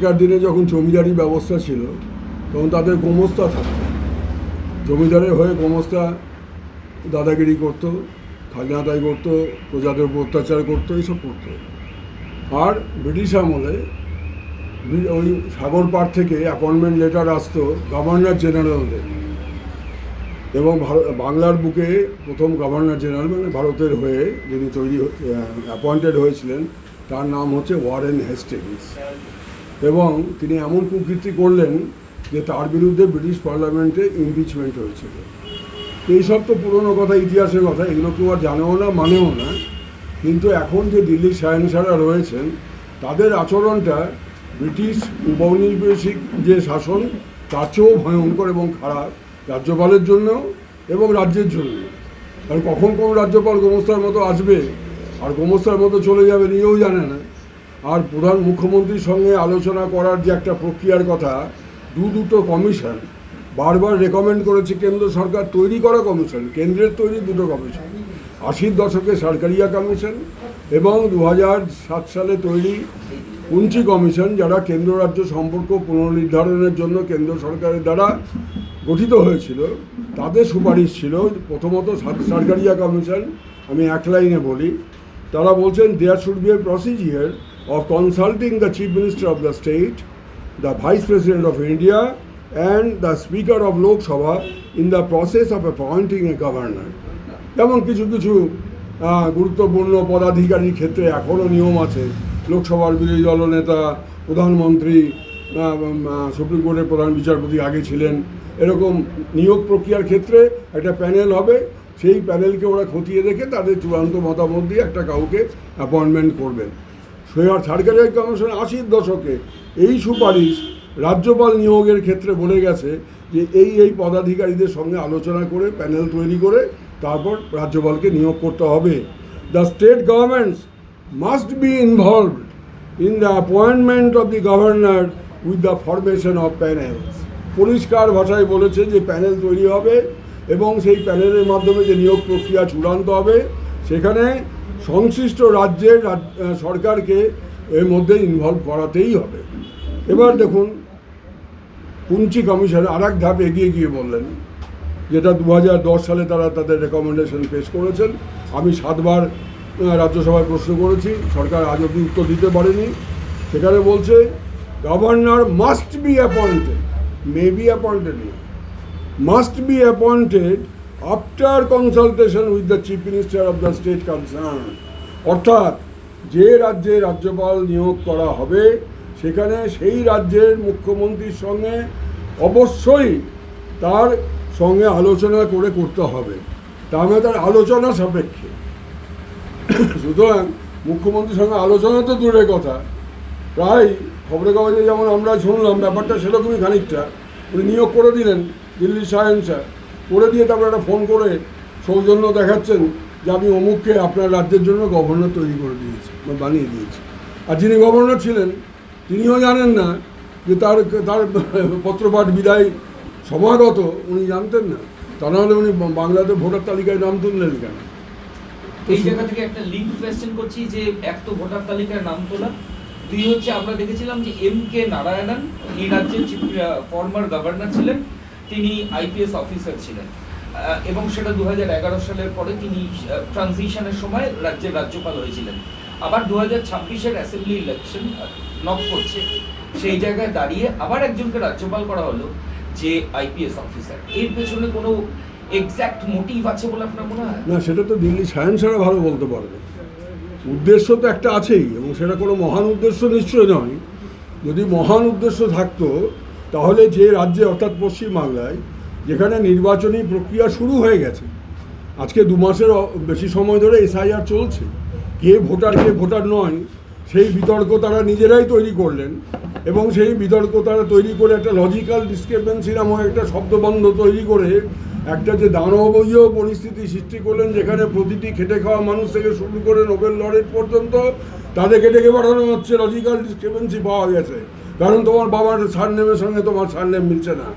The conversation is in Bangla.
আগেকার দিনে যখন জমিদারি ব্যবস্থা ছিল তখন তাদের গোমস্তা থাকতো, জমিদারের হয়ে গোমস্তা দাদাগিরি করতো, খাজনা আদায় করতো, প্রজাদের উপর অত্যাচার করতো, এইসব করতো। আর ব্রিটিশ আমলে ওই সাগর পাড় থেকে অ্যাপয়েন্টমেন্ট লেটার আসতো গভর্নর জেনারেলদের, এবং বাংলার বুকে প্রথম গভর্নর জেনারেল মানে ভারতের হয়ে যিনি অ্যাপয়েন্টেড হয়েছিলেন তার নাম হচ্ছে ওয়ারেন হেস্টিংস, এবং তিনি এমন কুকীর্তি করলেন যে তার বিরুদ্ধে ব্রিটিশ পার্লামেন্টে ইমপিচমেন্ট হয়েছিল। এইসব তো পুরনো কথা, ইতিহাসের কথা, এগুলো কেউ আর জানেও না মানেও না। কিন্তু এখন যে দিল্লির শাহেনশাহরা রয়েছেন তাদের আচরণটা ব্রিটিশ উপনিবেশিক যে শাসন তার চেয়েও ভয়ঙ্কর এবং খারাপ, রাজ্যপালের জন্য এবং রাজ্যের জন্য। কারণ কখন কোন রাজ্যপাল গোমস্তার মতো আসবে আর গোমস্তার মতো চলে যাবে নিজেও জানে না। আর প্রধান মুখ্যমন্ত্রীর সঙ্গে আলোচনা করার যে একটা প্রক্রিয়ার কথা, দুটো কমিশন বারবার রেকমেন্ড করেছে কেন্দ্র সরকার তৈরি করা কমিশন, কেন্দ্রের তৈরি দুটো কমিশন, 80-র দশকে সরকারিয়া কমিশন এবং 2007 সালে তৈরি পুঞ্চি কমিশন, যারা কেন্দ্র রাজ্য সম্পর্ক পুনর্নির্ধারণের জন্য কেন্দ্র সরকারের দ্বারা গঠিত হয়েছিল। তাদের সুপারিশ ছিল প্রথমত সরকারিয়া কমিশন, আমি এক লাইনে বলি, তারা বলছেন there should be a procedure of consulting the Chief Minister of the state, the Vice President of India and the Speaker of Lok Sabha in the process of appointing a governor. যেমন কিছু কিছু গুরুত্বপূর্ণ পদাধিকারীর ক্ষেত্রে এখনও নিয়ম আছে, লোকসভার বিরোধী দলনেতা, প্রধানমন্ত্রী, সুপ্রিম কোর্টের প্রধান বিচারপতি আগে ছিলেন, এরকম নিয়োগ প্রক্রিয়ার ক্ষেত্রে একটা প্যানেল হবে, সেই প্যানেলকে ওরা খতিয়ে দেখে তাদের চূড়ান্ত মতামত দিয়ে একটা কাউকে অ্যাপয়েন্টমেন্ট করবেন। সরকারি কমিশন 80-র দশকে এই সুপারিশ রাজ্যপাল নিয়োগের ক্ষেত্রে বলে গেছে যে এই পদাধিকারীদের সঙ্গে আলোচনা করে প্যানেল তৈরি করে তারপর রাজ্যপালকে নিয়োগ করতে হবে। The state governments must be involved in the appointment of the governor with the formation of panels. পরিষ্কার ভাষায় বলেছে যে প্যানেল তৈরি হবে এবং সেই প্যানেলের মাধ্যমে যে নিয়োগ প্রক্রিয়া চূড়ান্ত হবে সেখানে সংশ্লিষ্ট রাজ্যের সরকারকে এর মধ্যে ইনভলভ করাতেই হবে। এবার দেখুন, পুঞ্চি কমিশন আর এক ধাপ এগিয়ে গিয়ে বললেন, যেটা 2010 সালে তারা তাদের রেকমেন্ডেশন পেশ করেছেন। আমি 7 বার রাজ্যসভায় প্রশ্ন করেছি, সরকার আজ অবধি উত্তর দিতে পারেনি। সেখানে বলছে governor must be appointed, may be appointed, must be appointed after consultation with the chief minister of the state concern. অর্থাৎ যে রাজ্যে রাজ্যপাল নিয়োগ করা হবে সেখানে সেই রাজ্যের মুখ্যমন্ত্রীর সঙ্গে অবশ্যই তার সঙ্গে আলোচনা করে করতে হবে, তার মানে তার আলোচনা সাপেক্ষে। সুতরাং মুখ্যমন্ত্রীর সঙ্গে আলোচনা তো দূরের কথা, প্রায় খবরের কাগজে যেমন আমরা শুনলাম ব্যাপারটা সেরকমই খানিকটা। উনি নিয়োগ করে দিলেন দিল্লির শাহেনশাহ, করে দিয়ে তারপরে একটা ফোন করে সৌজন্য দেখাচ্ছেন যে আমি অমুককে আপনার রাজ্যের জন্য গভর্নর তৈরি করে দিয়েছি বা বানিয়ে দিয়েছি। আর যিনি গভর্নর ছিলেন তিনিও জানেন না যে তার পত্রপাঠ বিদায় সমাগত, উনি জানতেন না। তা নাহলে উনি বাংলাদেশ ভোটার তালিকায় নাম তুললেন কেন? এই জায়গা থেকে একটা লিঙ্ক কোয়েশ্চেন করছি যে এক তো ভোটার তালিকায় নাম তোলা, দুই হচ্ছে আমরা দেখেছিলাম যে M.K. নারায়ণন এই রাজ্যের ফর্মার গভর্নর ছিলেন, তিনি IPS অফিসার ছিলেন এবং সেটা 2011 সালের পরে তিনি ট্রানজিশনের সময় রাজ্যের রাজ্যপাল হয়েছিলেন। আবার 2026-এর অ্যাসেম্বলি ইলেকশন নক করছে, সেই জায়গায় দাঁড়িয়ে আবার একজনকে রাজ্যপাল করা হলো যে IPS অফিসার। এর পেছনে কোনো এক্স্যাক্ট মোটিভ আছে বলে আপনার মনে হয়? না, সেটা তো দিল্লি শাহেনশাহরা ভালো বলতে পারবে। উদ্দেশ্য তো একটা আছেই এবং সেটা কোনো মহান উদ্দেশ্য নিশ্চয় নয়। যদি মহান উদ্দেশ্য থাকতো তাহলে যে রাজ্যে অর্থাৎ পশ্চিমবাংলায় যেখানে নির্বাচনী প্রক্রিয়া শুরু হয়ে গেছে, আজকে 2 মাসের বেশি সময় ধরে SIR চলছে, কে ভোটার নয় সেই বিতর্ক তারা নিজেরাই তৈরি করলেন এবং সেই বিতর্ক তারা তৈরি করে একটা লজিক্যাল ডিসক্রিপেন্সি নামক একটা শব্দবন্ধ তৈরি করে একটা যে দানবীয় পরিস্থিতি সৃষ্টি করলেন, যেখানে প্রতিটি খেটে খাওয়া মানুষ থেকে শুরু করে নোবেল লরেট পর্যন্ত তাদেরকে ডেকে পাঠানো হচ্ছে। লজিক্যাল ডিসক্রিপেন্সি পাওয়া গেছে, কারণ তোমার বাবার সারনেমের সঙ্গে তোমার সারনেম মিলছে না।